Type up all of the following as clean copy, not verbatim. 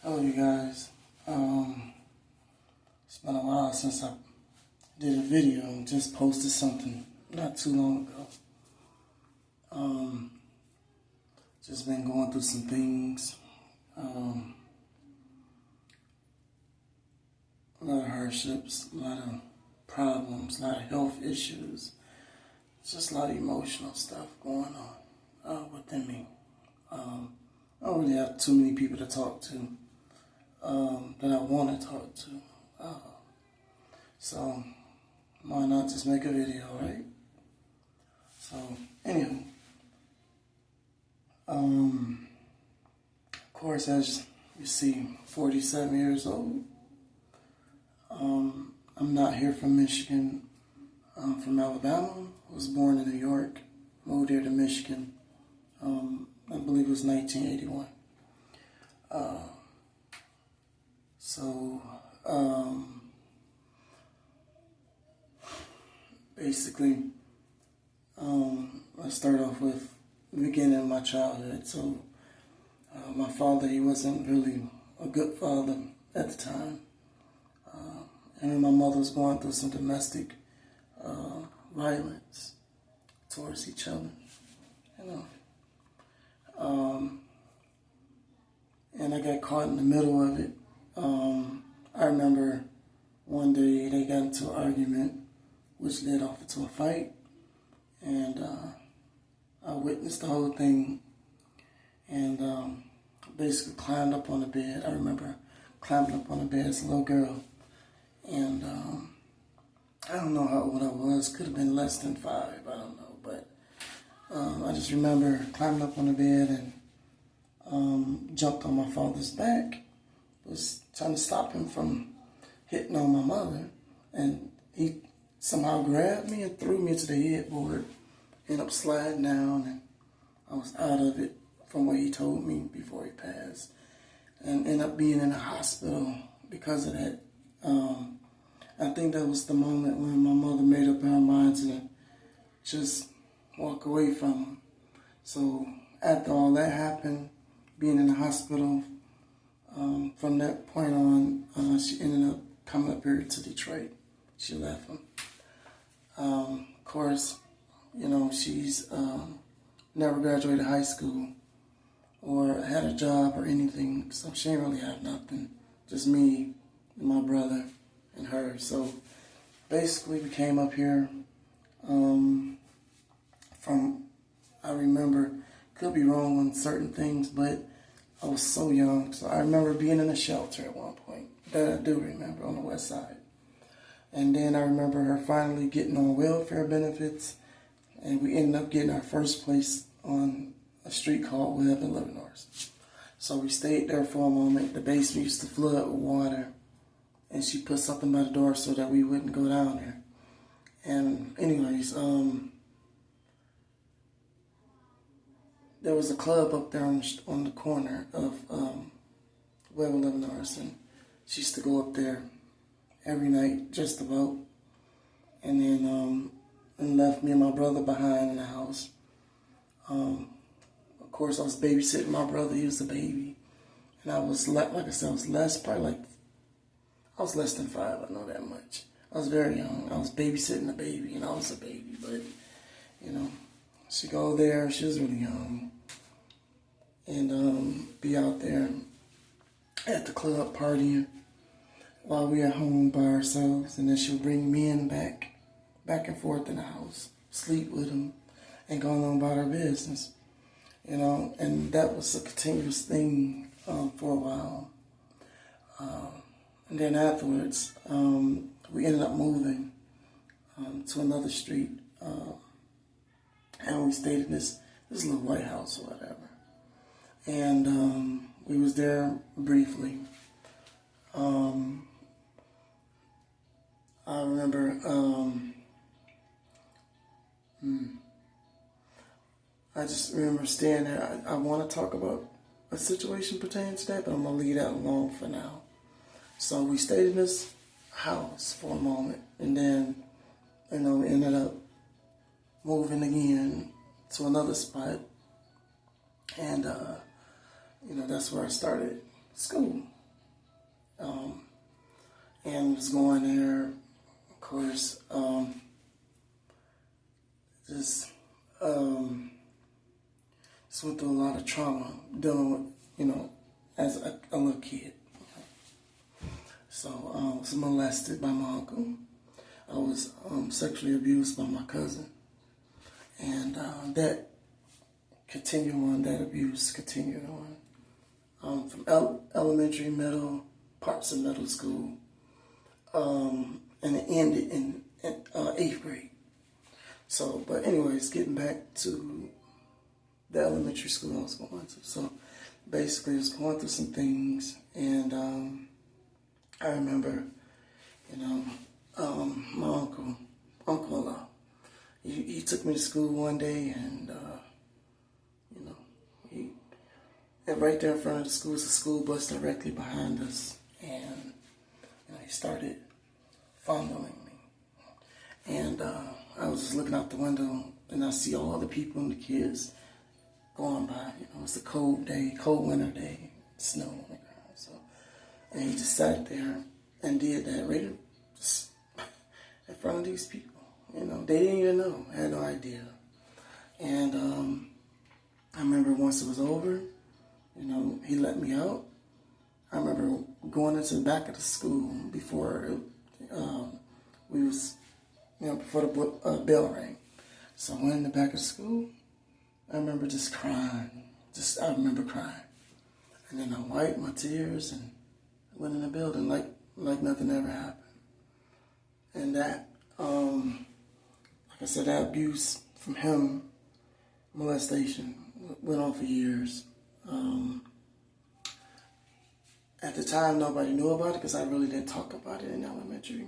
Hello, you guys. It's been a while since I did a video and just posted something not too long ago. Just been going through some things. A lot of hardships, a lot of problems, a lot of health issues. Just a lot of emotional stuff going on within me. I don't really have too many people to talk to that I want to talk to. So why not just make a video, right? So anyway, of course, as you see, 47 years old. I'm not here from Michigan. I'm from Alabama. I was born in New York. Moved here to Michigan. I believe it was 1981. Basically, let's start off with the beginning of my childhood. So, my father, he wasn't really a good father at the time. And my mother was going through some domestic violence towards each other, you know. And I got caught in the middle of it. I remember one day they got into an argument, which led off into a fight, and I witnessed the whole thing, and basically climbed up on the bed. I remember climbing up on the bed as a little girl, and I don't know how old I was. Could have been less than 5. I don't know, but I just remember climbing up on the bed and jumped on my father's back. Was trying to stop him from hitting on my mother, and he somehow grabbed me and threw me into the headboard. Ended up sliding down, and I was out of it from what he told me before he passed, and ended up being in the hospital because of that. I think that was the moment when my mother made up her mind to just walk away from him. So after all that happened, being in the hospital, from that point on, she ended up coming up here to Detroit. She left him. Of course, you know, she's never graduated high school or had a job or anything, so she didn't really have nothing. Just me and my brother and her. So basically we came up here from, I remember, could be wrong on certain things, but I was so young. So I remember being in a shelter at one point, that I do remember, on the west side. And then I remember her finally getting on welfare benefits, and we ended up getting our first place on a street called Webb in Leavenworth. So we stayed there for a moment. The basement used to flood with water, and she put something by the door so that we wouldn't go down there. And anyways, there was a club up there on the corner of Webb and Leavenworth, and she used to go up there every night, just about, and then and left me and my brother behind in the house. Of course, I was babysitting my brother. He was a baby, and I was, like I said, I was less than 5. I know that much. I was very young. I was babysitting a baby, and I was a baby, but you know, she go there. She was really young, and be out there at the club partying while we at home by ourselves, and then she'll bring men back and forth in the house, sleep with them, and go on about her business, you know. And that was a continuous thing for a while. And then afterwards, we ended up moving to another street, and we stayed in this little white house or whatever. And we was there briefly. I remember, I just remember staying there. I want to talk about a situation pertaining to that, but I'm going to leave that alone for now. So we stayed in this house for a moment, and then, you know, we ended up moving again to another spot, and, you know, that's where I started school. And was going there, of course, just went through a lot of trauma dealing with, as a little kid. So I was molested by my uncle. I was sexually abused by my cousin. And that abuse continued on. From elementary, middle, parts of middle school. And it ended in 8th grade. So, but anyways, getting back to the elementary school I was going to. So basically I was going through some things, and I remember, my uncle, he took me to school one day, and, and right there in front of the school was a school bus directly behind us, and he started fondling me. And I was just looking out the window, and I see all the people and the kids going by. It's a cold day, cold winter day, snow on the ground. So, and he just sat there and did that right just in front of these people. They didn't even know, had no idea. And I remember once it was over, he let me out. I remember going into the back of the school before before the bell rang. So I went in the back of the school. I remember just crying. I remember crying. And then I wiped my tears and went in the building like nothing ever happened. And that, like I said, that abuse from him, molestation, went on for years. At the time, nobody knew about it because I really didn't talk about it in elementary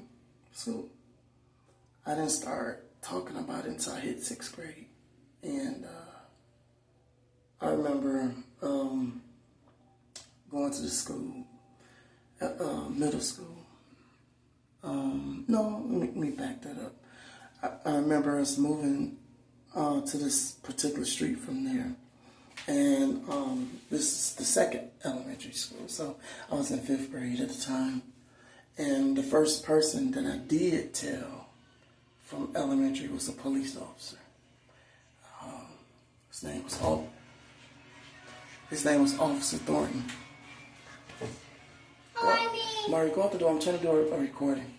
school. I didn't start talking about it until I hit 6th grade. And I remember going to the school, middle school. No, let me back that up. I remember us moving to this particular street from there. And this is the second elementary school. So I was in 5th grade at the time. And the first person that I did tell from elementary was a police officer. His name was Officer Thornton. Mari, go out the door. I'm trying to do a recording.